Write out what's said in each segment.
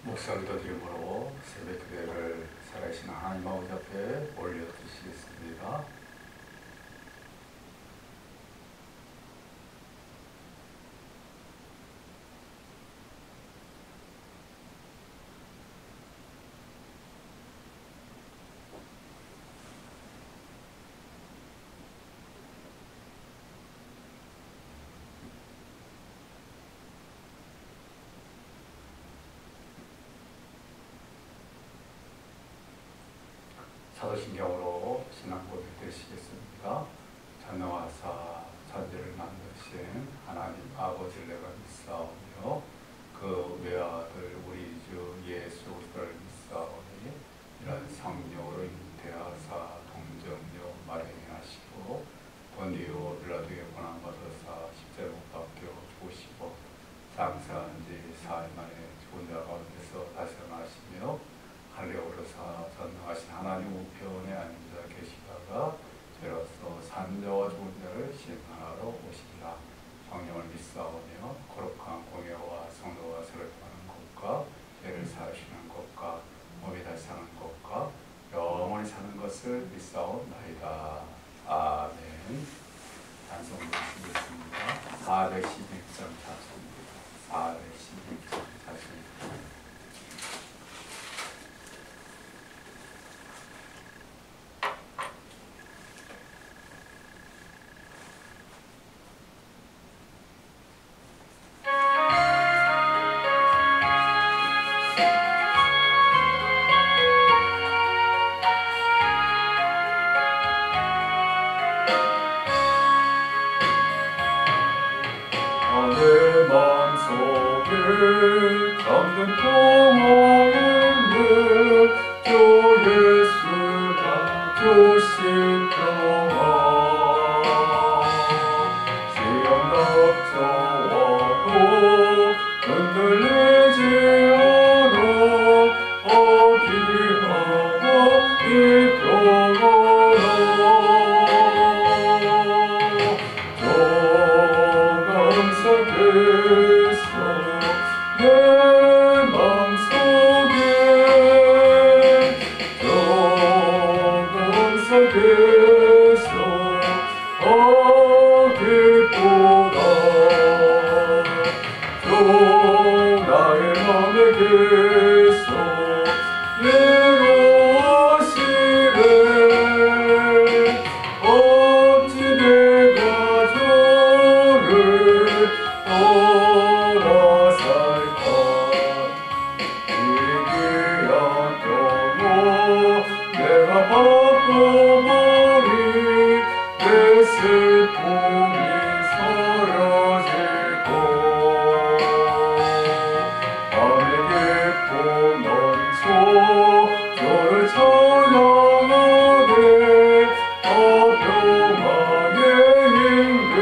목소리도 드림으로 새벽 기도를 살아계신 하나님 아버지 앞에 올려드리시겠습니다. 사도신경으로 신앙 고백 되시겠습니다. 전능하사 천지를 만드신 하나님 아버지를 내가 믿사오며 그 외아들 우리 주 예수 그리스도를 믿사오니 이런 성령으로 잉태하사 동정녀 마련히 하시고 본디오 빌라도에게 고난받으사 십자가 못 박혀 죽으시고 장사한 지 4일 만에 죽은 자 가운데서 다시 일어나시며 하늘에 오르사 전능하신 하나님 우편에 앉아 계시다가 죄로서 산 자와 죽은 자를 심판하러 오시리라. 성령을 믿사오며 거룩한 공예와 성도가 세례하는 것과 죄를 사하시는 것과 몸이 다시 사는 것과 영원히 사는 것을 믿사옵나이다. 아멘. 찬송 드리겠습니다. 411장 찬송입니다. 411장 찬송입니다. 내 맘속에 잠든 평화에는 주 예수가 주신 평화 시험 닥쳐와도 흔들리지 않아 어디하고 이 평화라 내 맘속에 정성속에서 기쁘다 또 나의 맘에게서 예로하시네 어찌 내가 저를 떠나 살까 이 귀한 경우 내가 바꿔버린 내 슬픔이 사라지고 밤에 깊은 원소 저를 찬양하네 평화의 임금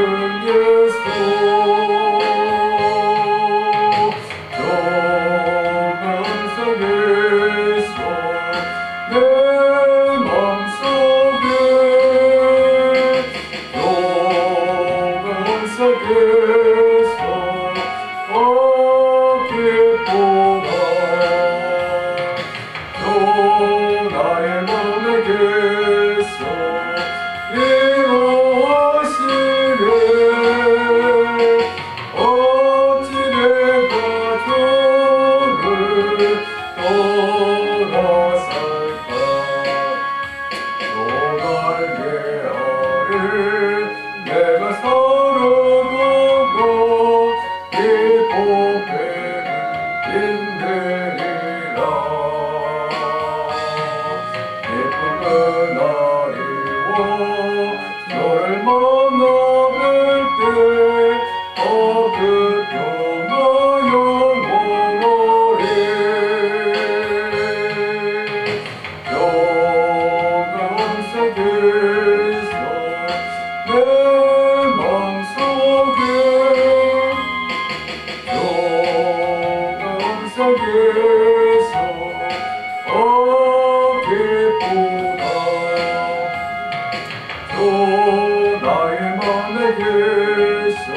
예수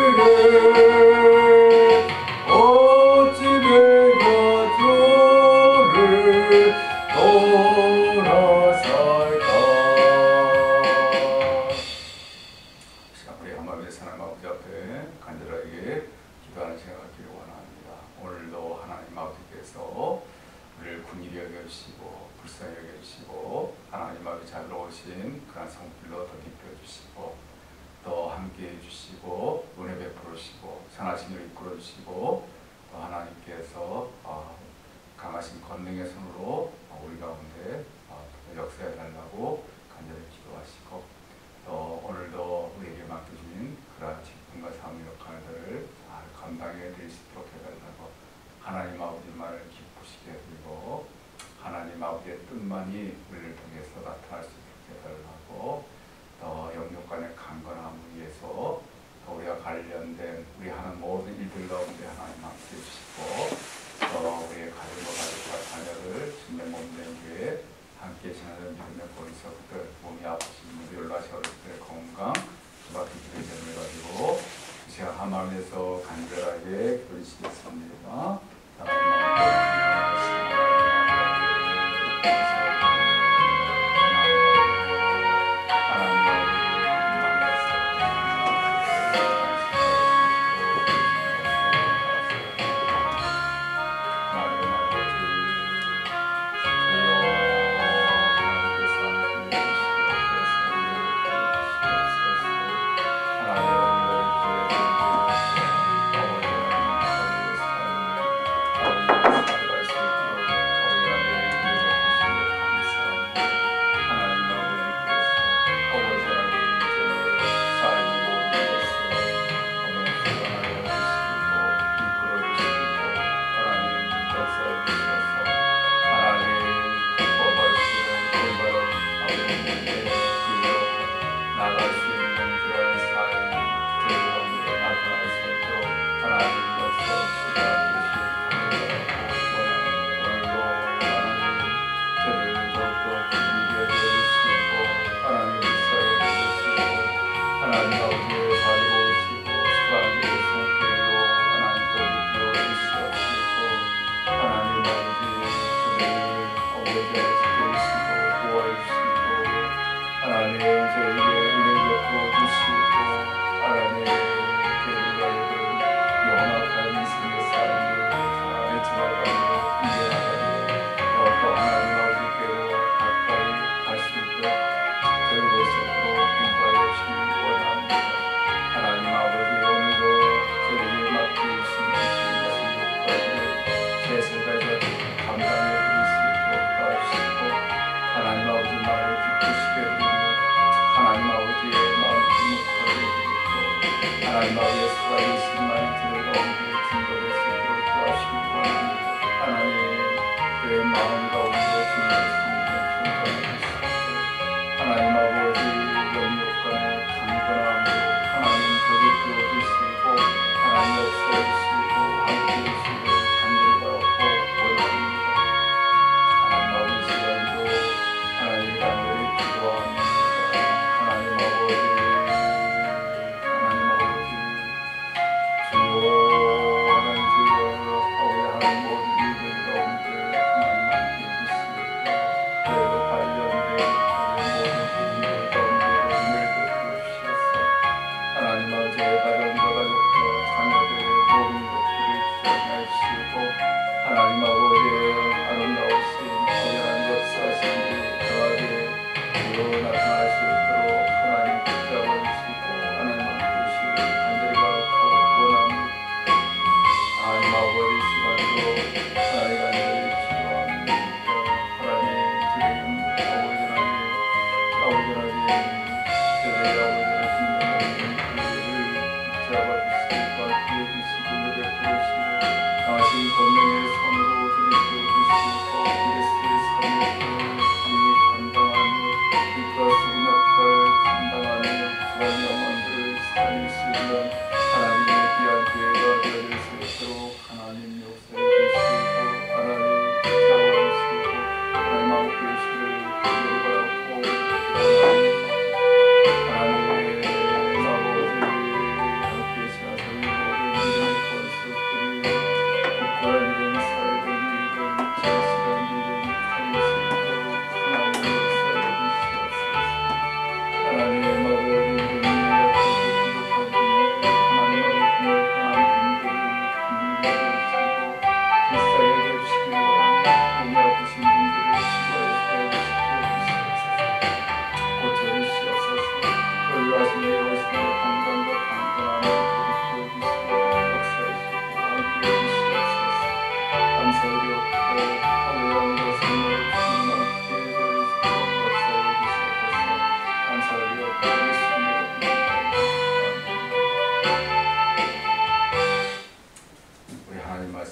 예로하시네 강한 성불로 덧입혀주시고 또 함께해 주시고 은혜 베풀으시고 선하신 일 이끌어 주시고 또 하나님께서 강하신 권능의 손으로 우리 가운데 역사해 달라고 간절히 기도하시고 또 오늘도 우리에게 맡겨주신 그러한 직분과 사명 역할들을 잘 감당해 드릴 수 있도록 해달라고 하나님 아버지 말을 기쁘시게 해드리고 하나님 아버지의 뜻만이 우리를 통해서 나타날 수 있도록 해달라고 또 영육 간의 강건함을 위해서 또 우리가 관련된 우리 하는 모든 일들 가운데 하나님 함께 해주시고 또 우리의 가정과 가족과 자녀를 주님의 몸된 교회 함께 지나는 믿음의 보리석들 몸이 아프신 분들 연락하신 어르신들의 건강 주박히 기도의 점을 가지고 그 시간 한 마음에서 간절하게 기도드리시겠습니다. 그리스도의 삶을 우리 감당하며 이끌어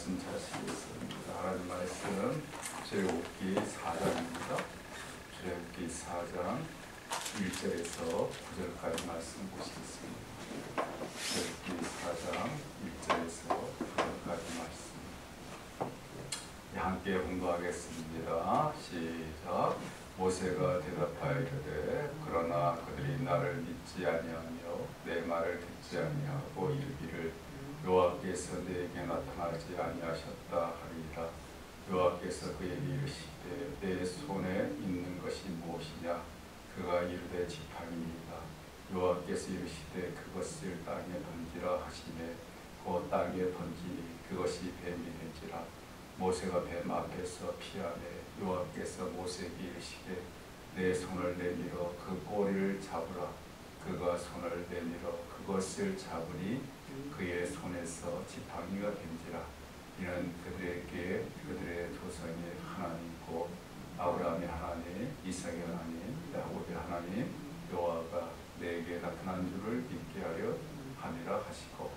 말씀 찾으시겠습니다. 하나님 말씀 출애굽기 4장입니다. 출애굽기 4장 1절에서 9절까지 말씀 보시겠습니다. 출애굽기 4장 1절에서 9절까지 말씀 함께 공부하겠습니다. 시작. 모세가 대답하여 이르되 그러나 그들이 나를 믿지 아니하며 내 말을 듣지 아니하고 이르기를 여호와께서 내게 나타나지 아니하셨다 하리이다. 여호와께서 그에게 이르시되 내 손에 있는 것이 무엇이냐? 그가 이르되 지팡이니이다. 여호와께서 이르시되 그것을 땅에 던지라 하시매 그 땅에 던지니 그것이 뱀이 된지라. 모세가 뱀 앞에서 피하매 여호와께서 모세에게 이르시되 내 손을 내밀어 그 꼬리를 잡으라. 그가 손을 내밀어 그것을 잡으니 그의 손에서 지팡이가 된지라. 이는 그들에게 그들의 조상의 하나님이고 아브라함의 하나님, 이삭의 하나님, 야곱의 하나님 여호와가 내게 나타난 줄을 믿게 하려 함이라 하시고,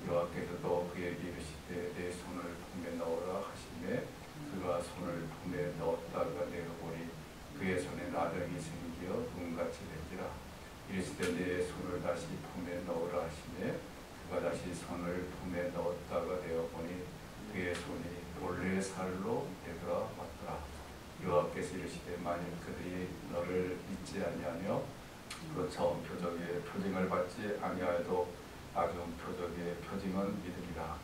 여호와께서도 그에게 이르시되 내 손을 품에 넣으라 하시매 그가 손을 품에 넣었다가 내어보니 그의 손에 나병이 생겨 눈같이 된지라. 이르시되 내 손을 다시 품에 넣으라 하시매 그가 다시 손을 품에 넣었다가 내어보니 그의 손이 본래 살로 되돌아 왔더라. 여호와께서 이르시되 만일 그들이 너를 믿지 아니하며 그 처음 표적의 표징을 받지 아니하여도 나중 표적의 표징은 믿으리라.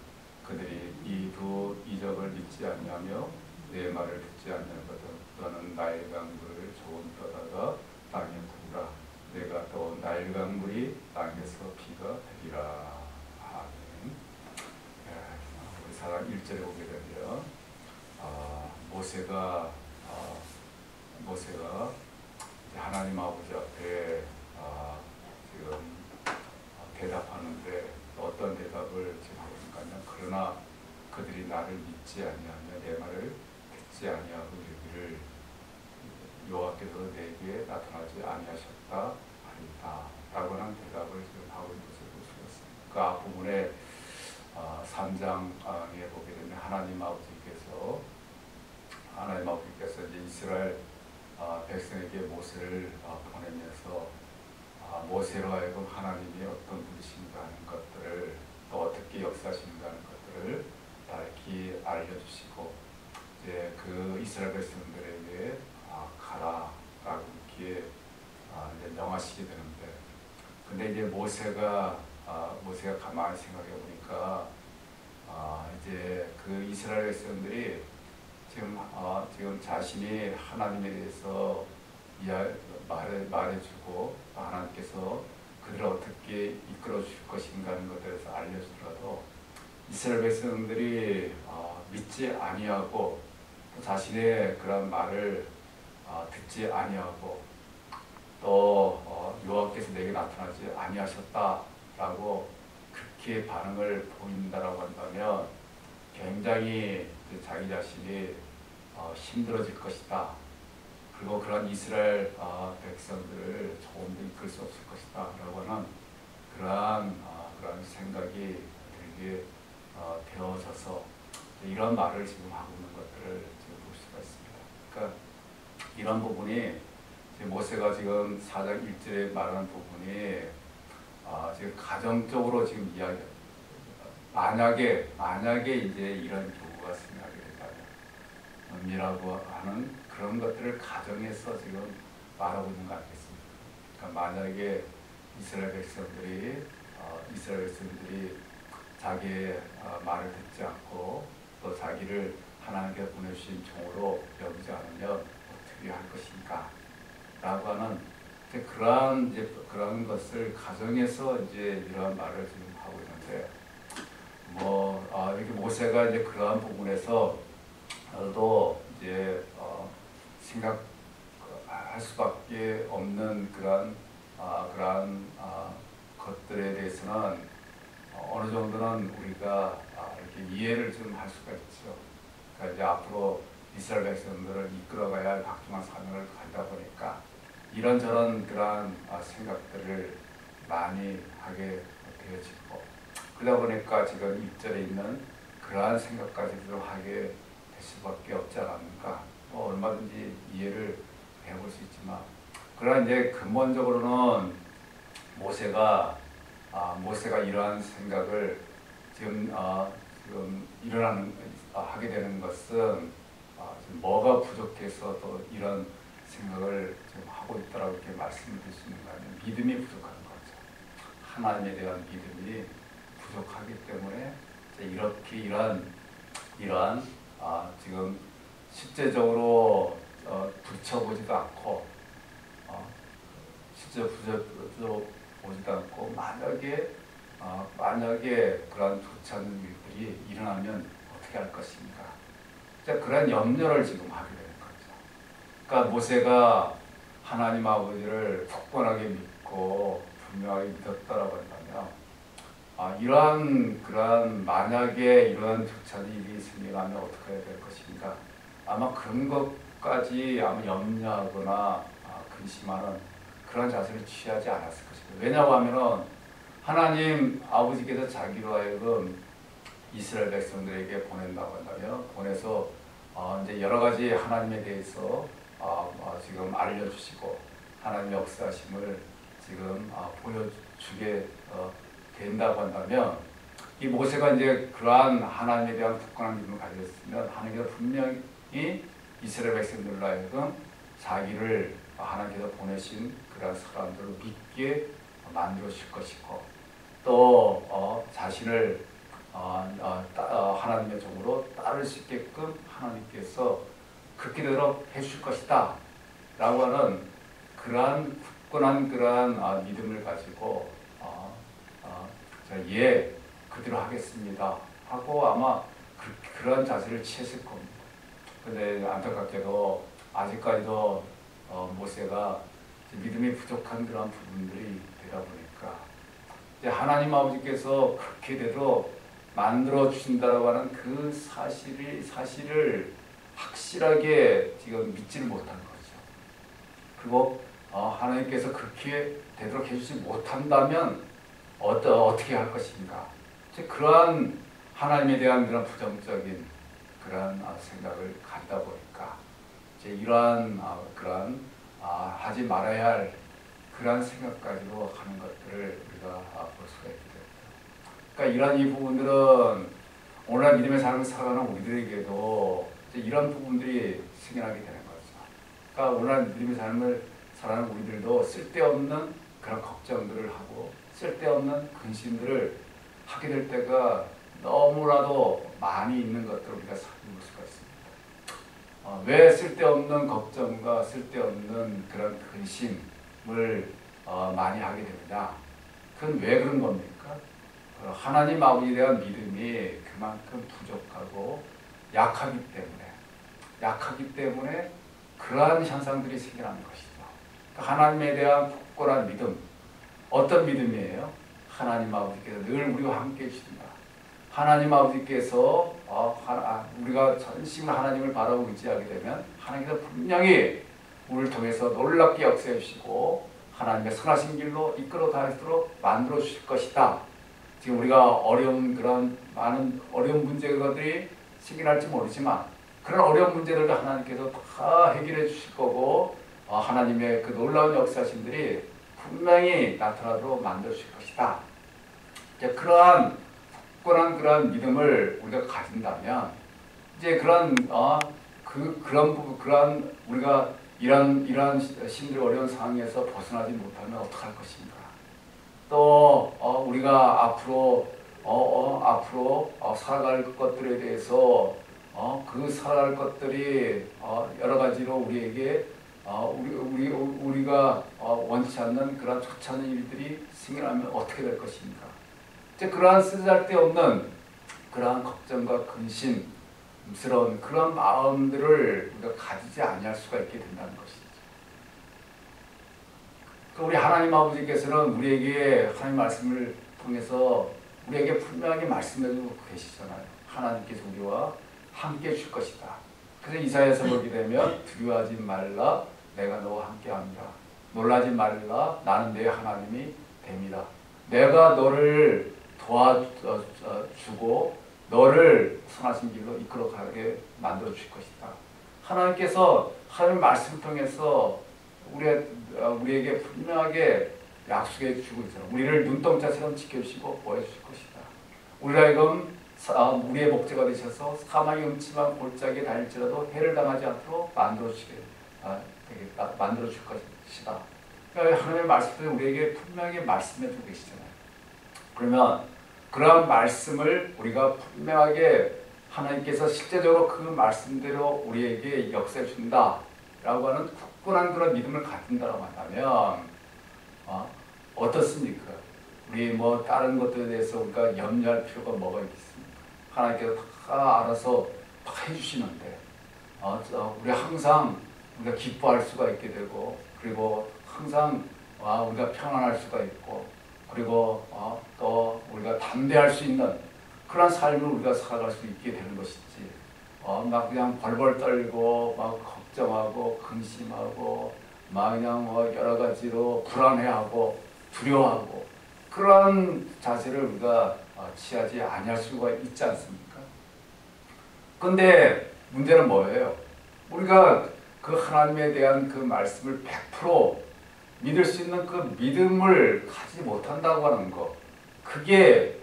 그들이 이 두 이적을 믿지 아니하며 내 말을 듣지 아니하거든 너는 나일 강물을 조금 떠다가 땅에 부으라. 내가 또 나일 강물이 땅에서 피가 되리라. 아멘. 우리 4장 1절에 보게 되면 모세가 하나님 아버지 앞에 지금 대답하는데 어떤 대답을 지금 하고 있는가요? 그러나 그들이 나를 믿지 아니하며 내 말을 듣지 아니하고 이르기를 여호와께서 내게 나타나지 아니하셨다 하리이다 라고 하는 대답을 지금 하고 있는 것을 볼 수가 있습니다. 그 앞부분에 3장에 보게 되면 하나님 아버지께서 이제 이스라엘 백성에게 모세를 보내면서 모세로 하여금 하나님이 어떤 분이신가 하는 것들을 또 어떻게 역사하시는가 하는 것들을 밝히 알려주시고 이제 그 이스라엘 백성들에게 가라라고 이렇게 이제 명하시게 되는데, 근데 이제 모세가 가만히 생각해 보니까 이제 그 이스라엘 백성들이 지금 자신이 하나님에 대해서 말해주고 하나님께서 그들을 어떻게 이끌어 주실 것인가 하는 것에 대해서 알려주더라도 이스라엘 백성들이 믿지 아니하고 또 자신의 그런 말을 듣지 아니하고 또 여호와께서 내게 나타나지 아니하셨다라고 그렇게 반응을 보인다라고 한다면 굉장히 자기 자신이 힘들어질 것이다. 그리고 그런 이스라엘 백성들을 조금 더 이끌 수 없을 것이다 라고 하는 그러한 생각이 들게 되어져서 이런 말을 지금 하고 있는 것들을 지금 볼 수가 있습니다. 그러니까 이런 부분이 모세가 지금 4장 1절에 말하는 부분이 지금 가정적으로 지금 만약에 이제 이런 교구가 생각이 된다면 은밀하고 하는 그런 것들을 가정에서 지금 말하고 있는 것 같겠습니다. 그러니까 만약에 이스라엘 백성들이 자기의 말을 듣지 않고 또 자기를 하나님께 보내주신 종으로 여기지 않으면 어떻게 할 것인가 라고 하는 그런 것을 가정에서 이제 이러한 말을 지금 하고 있는데, 이렇게 모세가 이제 그러한 부분에서 또 이제 생각할 수밖에 없는 그러한 것들에 대해서는 어느 정도는 우리가 이렇게 이해를 좀 할 수가 있죠. 그러니까 이제 앞으로 이스라엘 백성들을 이끌어가야 할 각종한 사명을 가지다 보니까 이런저런 그러한 생각들을 많이 하게 되어지고, 그러다 보니까 지금 1절에 있는 그러한 생각까지도 하게 될 수밖에 없지 않았는가. 얼마든지 이해를 해볼 수 있지만, 그러나 이제 근본적으로는 모세가 이러한 생각을 지금 하게 되는 것은 지금 뭐가 부족해서 또 이런 생각을 지금 하고 있다라고 이렇게 말씀을 드릴 수 있는 거 아니에요. 믿음이 부족한 거죠. 하나님에 대한 믿음이 부족하기 때문에 이렇게 이러한 지금 실제적으로 붙여보지도 않고 실제 붙여보지도 않고 만약에 그러한 좋지 않은 일들이 일어나면 어떻게 할 것인가. 그런 염려를 지금 하게 되는 거죠. 그러니까 모세가 하나님 아버지를 굳건하게 믿고 분명하게 믿었다라고 한다면, 만약에 이러한 좋지 않은 일이 생겨나면 어떻게 해야 될 것인가. 아마 그런 것까지 염려하거나 근심하는 그런 자세를 취하지 않았을 것입니다. 왜냐고 하면은 하나님 아버지께서 자기로 하여금 이스라엘 백성들에게 보낸다고 한다면, 보내서 이제 여러 가지 하나님에 대해서 지금 알려주시고 하나님의 역사심을 지금 보여주게 된다고 한다면, 이 모세가 이제 그러한 하나님에 대한 굳건한 믿음을 가졌으면 하나님께서 분명히 이스라엘 백성들로 하여금 자기를 하나님께서 보내신 그러한 사람들을 믿게 만들어 주실 것이고, 또 자신을 하나님의 종으로 따를 수 있게끔 하나님께서 그렇게 되도록 해주실 것이다 라고 하는 그러한 굳건한 그러한 믿음을 가지고 그대로 하겠습니다 하고 아마 그런 자세를 취했을 겁니다. 근데 안타깝게도 아직까지도 모세가 믿음이 부족한 그런 부분들이 되다 보니까 이제 하나님 아버지께서 그렇게 되도록 만들어 주신다라고 하는 그 사실을 확실하게 지금 믿지를 못한 거죠. 그리고 하나님께서 그렇게 되도록 해주지 못한다면 어떻게 할 것인가. 그러한 하나님에 대한 그런 부정적인 그런 생각을 갖다 보니까 이제 이러한 하지 말아야 할 그러한 생각까지도 하는 것들을 우리가 볼 수가 있게 됩니다. 그러니까 이러한 이 부분들은 오늘날 믿음의 삶을 살아가는 우리들에게도 이런 부분들이 생겨나게 되는 거죠. 그러니까 오늘날 믿음의 삶을 살아가는 우리들도 쓸데없는 그런 걱정들을 하고 쓸데없는 근심들을 하게 될 때가 너무나도 많이 있는 것들을 우리가 살펴볼 수가 있습니다. 왜 쓸데없는 걱정과 쓸데없는 그런 근심을 많이 하게 되느냐? 그건 왜 그런 겁니까? 하나님 아버지에 대한 믿음이 그만큼 부족하고 약하기 때문에 그러한 현상들이 생겨나는 것이죠. 하나님에 대한 굳건한 믿음, 어떤 믿음이에요? 하나님 아버지께서 늘 우리와 함께 해주신다. 하나님 아버지께서 우리가 전심으로 하나님을 바라보고 의지하게 되면 하나님께서 분명히 우리를 통해서 놀랍게 역사해 주시고 하나님의 선하신 길로 이끌어 가도록 만들어 주실 것이다. 지금 우리가 많은 어려운 문제들이 생겨날지 모르지만 그런 어려운 문제들도 하나님께서 다 해결해 주실 거고 하나님의 그 놀라운 역사심들이 분명히 나타나도록 만들어 주실 것이다. 그러한 굳건한 그러한 믿음을 우리가 가진다면 이제 그런 우리가 이러한 힘들 어려운 상황에서 벗어나지 못하면 어떡할 것인가. 또 우리가 앞으로 살아갈 것들에 대해서 그 살아갈 것들이 여러 가지로 우리에게 우리가 원치 않는 그런 좋지 않은 일들이 생겨나면 어떻게 될 것인가. 이제 그러한 쓰잘데없는 그러한 걱정과 근심스러운 그런 마음들을 우리가 가지지 아니할 수가 있게 된다는 것이죠. 우리 하나님 아버지께서는 우리에게 하나님 말씀을 통해서 우리에게 분명하게 말씀해주고 계시잖아요. 하나님께서 우리와 함께 해줄 것이다. 그래서 이사야서 보게 되면 두려워하지 말라 내가 너와 함께합니다. 놀라지 말라 나는 내 하나님이 됩니다. 내가 너를 도와주고 너를 선하신 길로 이끌어가게 만들어 줄 것이다. 하나님께서 하나님의 말씀을 통해서 우리에게 분명하게 약속해 주고 있잖아요. 우리를 눈동자처럼 지켜주시고 보여주실 것이다. 우리를 하여금 우리의 목재가 되셔서 사망의 음침한 골짜기에 다닐지라도 해를 당하지 않도록 만들어 줄 것이다. 그러니까 하나님의 말씀을 우리에게 분명히 말씀해 주고 계시잖아요. 그러면 그러한 말씀을 우리가 분명하게 하나님께서 실제적으로 그 말씀대로 우리에게 역사해 준다라고 하는 굳건한 그런 믿음을 갖는다고 한다면 어떻습니까? 우리 뭐 다른 것들에 대해서 우리가 염려할 필요가 뭐가 있겠습니까? 하나님께서 다 알아서 다 해주시는데 우리 항상 우리가 기뻐할 수가 있게 되고, 그리고 항상 우리가 평안할 수가 있고, 그리고 또 우리가 담대할 수 있는 그런 삶을 우리가 살아갈 수 있게 되는 것이지, 막 그냥 벌벌 떨고 막 걱정하고 근심하고 막 그냥 여러 가지로 불안해하고 두려워하고 그런 자세를 우리가 취하지 아니할 수가 있지 않습니까? 근데 문제는 뭐예요? 우리가 그 하나님에 대한 그 말씀을 100% 믿을 수 있는 그 믿음을 가지지 못한다고 하는 거, 그게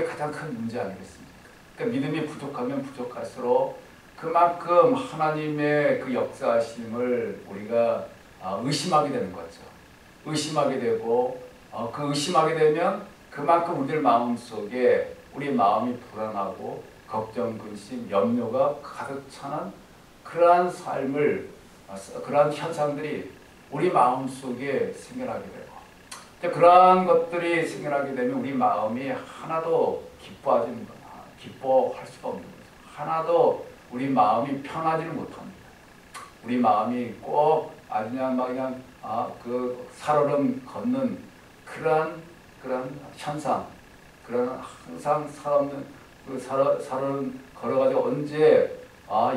가장 큰 문제 아니겠습니까? 그러니까 믿음이 부족하면 부족할수록 그만큼 하나님의 그 역사하심을 우리가 의심하게 되는 거죠. 의심하게 되고, 그 의심하게 되면 그만큼 우리들 마음속에 우리 마음이 불안하고 걱정, 근심, 염려가 가득 차는 그러한 삶을, 그러한 현상들이 우리 마음속에 생겨나게 되고, 그러한 것들이 생겨나게 되면 우리 마음이 하나도 기뻐할 수가 없는 거죠. 하나도 우리 마음이 편하지는 못합니다. 우리 마음이 꼭 그냥 그 살얼음 걷는 그런 현상, 그런 항상 살얼음 걸어가지고 언제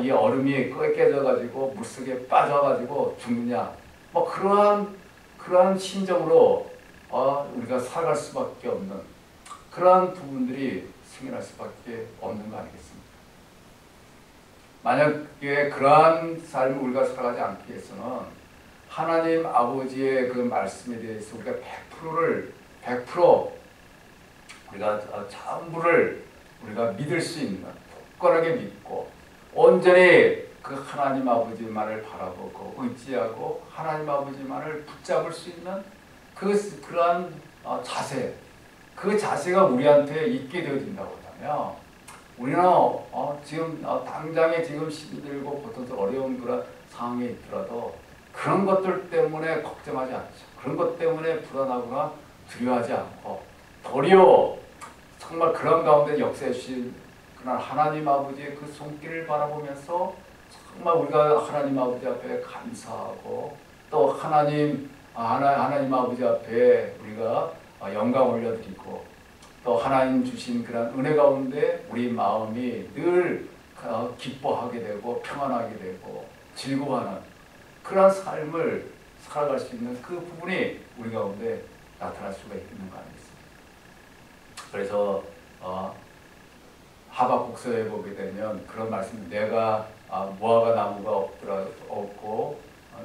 이 얼음이 깨져가지고 물속에 빠져가지고 죽느냐, 뭐 그러한 심정으로 우리가 살아갈 수밖에 없는 그러한 부분들이 생겨날 수밖에 없는 거 아니겠습니까? 만약에 그러한 삶을 우리가 살아가지 않기 위해서는 하나님 아버지의 그 말씀에 대해서 우리가 100% 우리가 전부를 우리가 믿을 수 있는, 굳건하게 믿고 온전히 그 하나님 아버지만을 바라보고 의지하고 하나님 아버지만을 붙잡을 수 있는 그러한 자세, 그 자세가 우리한테 있게 되어진다고 한다면 우리는 지금 당장에 지금 힘들고 고통스러운 어려운 그런 상황에 있더라도 그런 것들 때문에 걱정하지 않죠. 그런 것 때문에 불안하거나 두려워하지 않고 도리어 정말 그런 가운데 역사해 주신 그런 하나님 아버지의 그 손길을 바라보면서 정말 우리가 하나님 아버지 앞에 감사하고 또 하나님 아버지 앞에 우리가 영광 올려드리고 또 하나님 주신 그런 은혜 가운데 우리 마음이 늘 기뻐하게 되고 평안하게 되고 즐거워하는 그런 삶을 살아갈 수 있는 그 부분이 우리 가운데 나타날 수가 있는 거 아니겠습니까? 그래서 하박국서에 보게 되면 그런 말씀, 내가 무화과 나무가 없고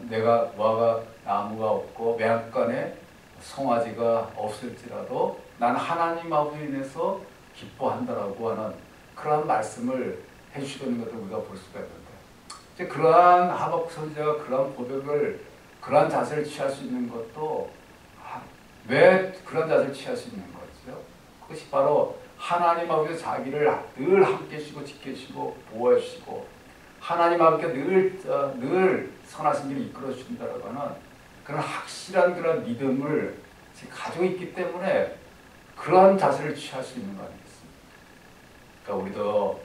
내가 무화과 나무가 없고 매한간에 송아지가 없을지라도 난 하나님 아버지로 인해서 기뻐한다라고 하는 그러한 말씀을 해주시고 있는 것을 우리가 볼 수가 있는데, 이제 그러한 하박국 선지자가 그러한 고백을, 그러한 자세를 취할 수 있는 것도 왜 그런 자세를 취할 수 있는 거죠? 그것이 바로 하나님 아버지 자기를 늘 함께 해주시고 지켜주시고 보호해 주시고 하나님 아버지가 늘 선하신 길을 이끌어 주신다라고 하는 그런 확실한 그런 믿음을 가지고 있기 때문에 그러한 자세를 취할 수 있는 거 아니겠습니까? 그러니까 우리도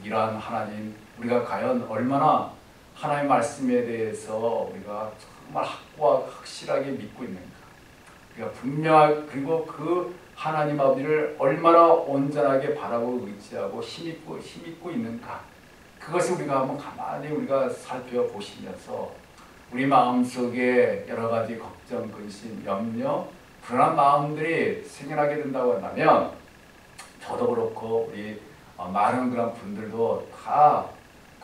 이러한 하나님, 우리가 과연 얼마나 하나님의 말씀에 대해서 우리가 정말 확실하게 믿고 있는가, 우리가 분명하게, 그리고 그 하나님 아버지를 얼마나 온전하게 바라보고 의지하고 힘입고 있는가, 그것을 우리가 한번 가만히 우리가 살펴보시면서 우리 마음속에 여러 가지 걱정, 근심, 염려, 불안한 마음들이 생겨나게 된다고 한다면 저도 그렇고 우리 많은 그런 분들도 다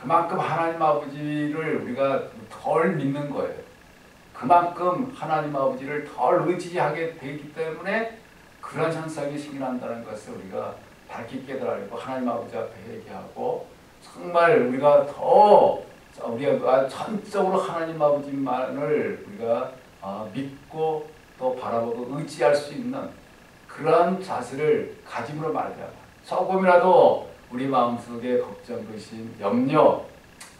그만큼 하나님 아버지를 우리가 덜 믿는 거예요. 그만큼 하나님 아버지를 덜 의지하게 되기 때문에 그런 현상이 생겨난다는 것을 우리가 밝히 깨달고 하나님 아버지 앞에 얘기하고 정말 우리가 더 우리가 전적으로 하나님 아버지만을 우리가 믿고 또 바라보고 의지할 수 있는 그런 자세를 가짐으로 말이야. 조금이라도 우리 마음속에 걱정, 의심, 염려,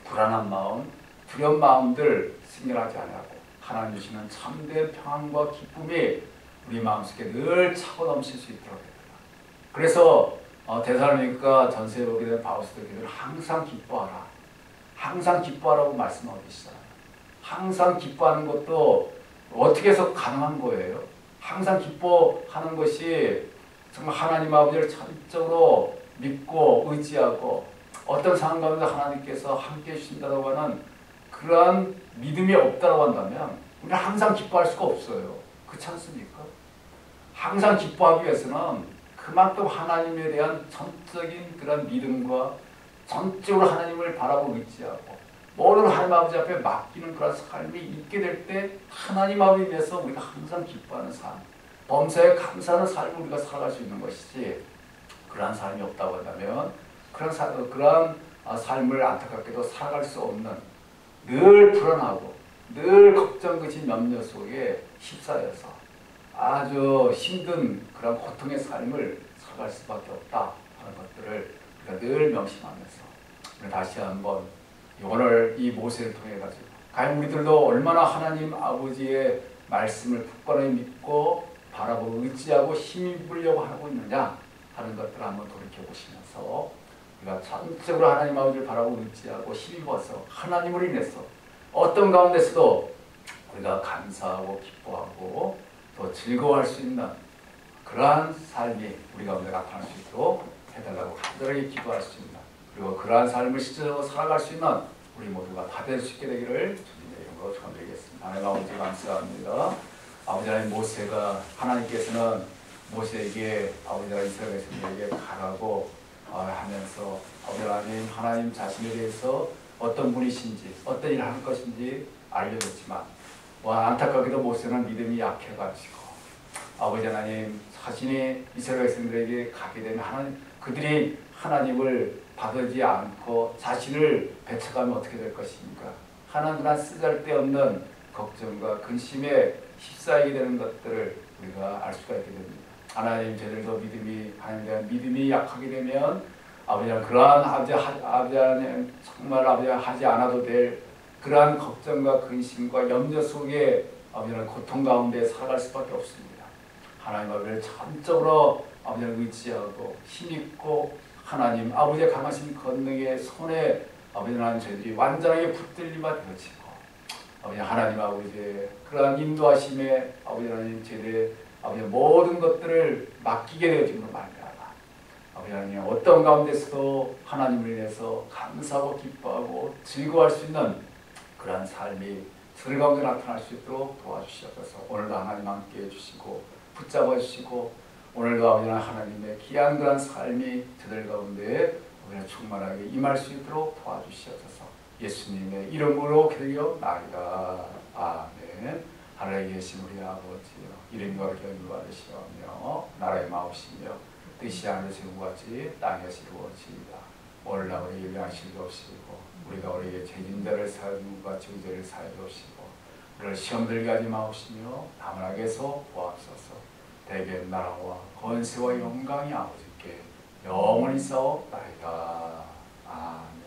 불안한 마음, 두려운 마음들 생겨나지 않고 하나님 주시는 참된 평안과 기쁨이 우리 마음속에 늘 차고 넘칠 수 있도록 해요. 그래서 데살로니가 전서에 보게 된 바울사도 기도는 항상 기뻐하라. 항상 기뻐하라고 말씀하고 계시잖아요. 항상 기뻐하는 것도 어떻게 해서 가능한 거예요? 항상 기뻐하는 것이 정말 하나님 아버지를 전적으로 믿고 의지하고 어떤 상황 가운데 하나님께서 함께 해주신다고 하는 그러한 믿음이 없다고 한다면 우리는 항상 기뻐할 수가 없어요. 그렇지 않습니까? 항상 기뻐하기 위해서는 그만큼 하나님에 대한 전적인 그런 믿음과 전적으로 하나님을 바라보고 의지하고 모든 하나님 아버지 앞에 맡기는 그런 삶이 있게 될 때 하나님 아버지에 대해서 우리가 항상 기뻐하는 삶, 범사에 감사하는 삶을 우리가 살아갈 수 있는 것이지 그러한 삶이 없다고 한다면 그런 삶을 안타깝게도 살아갈 수 없는 늘 불안하고 늘 걱정, 근심, 염려 속에 휩싸여서 아주 힘든 그런 고통의 삶을 살아갈 수밖에 없다 하는 것들을 우리가 늘 명심하면서 다시 한번 오늘 이 모세를 통해 가지고 과연 우리들도 얼마나 하나님 아버지의 말씀을 굳건히 믿고 바라보고 의지하고 힘입으려고 하고 있느냐 하는 것들을 한번 돌이켜보시면서 우리가 전적으로 하나님 아버지를 바라보고 의지하고 힘입어서 하나님을 인해서 어떤 가운데서도 우리가 감사하고 기뻐하고 또 즐거워할 수 있는 그러한 삶이 우리 가운데 나타날 수 있도록 해달라고 간절하게 기도할 수 있는 그리고 그러한 삶을 실제로 살아갈 수 있는 우리 모두가 다 될 수 있게 되기를 주님의 이름으로 축원드리겠습니다. 하나님 아버지 감사합니다. 아버지 하나님 모세가 하나님께서는 모세에게 아버지 하나님 이스라엘 백성들에게 가라고 하면서 아버지 하나님 자신에 대해서 어떤 분이신지 어떤 일을 할 것인지 알려줬지만 안타깝게도 모세는 믿음이 약해가지고 아버지 하나님 자신이 이스라엘 백성들에게 가게 되면 그들이 하나님을 받지 않고 자신을 배척하면 어떻게 될 것입니까? 하나님과 쓰잘데없는 걱정과 근심에 휩싸이게 되는 것들을 우리가 알 수가 있게 됩니다. 하나님 저희들도 하나님에 대한 믿음이 약하게 되면 아버지는 그러한 아버지 하나님 정말 아버지 하지 않아도 될 그러한 걱정과 근심과 염려 속에 아버지는 고통 가운데 살아갈 수밖에 없습니다. 하나님 아버지를 전적으로 아버지를 의지하고 힘입고 하나님 아버지의 강하신 권능의 손에 아버지 하나님 저희들이 완전하게 붙들림과 되어지고 아버지 하나님 아버지의 그러한 인도하심에 아버지 하나님 저희들의 아버지 모든 것들을 맡기게 되어짐으로 말미암아 아버지 하나님 어떤 가운데서도 하나님을 인해서 감사하고 기뻐하고 즐거워할 수 있는 그러한 삶이 저들 가운데 나타날 수 있도록 도와주시옵소서. 오늘도 하나님 함께 해주시고 붙잡아 주시고 오늘도 아버지 하나님의 귀한 그런 삶이 저들 가운데 우리가 충만하게 임할 수 있도록 도와주시옵소서. 예수님의 이름으로 기도하옵나이다. 아멘. 하늘에 계신 우리 아버지여 이름과 기쁨을 받으시오며 나라의 마옵시며 뜻이 하늘에서 이루어지듯이 땅에서 이루어지이다. 오늘날 우리에게 양식을 주옵시고 우리가 우리에게 죄진자를 사하는 것 같이 우리 죄를 사하여 주옵시고 우리를 시험 들게 하지 마옵시며 다만 악에서 구하옵소서. 대개 나라와 권세와 영광이 아버지께 영원히 있사옵나이다. 아멘.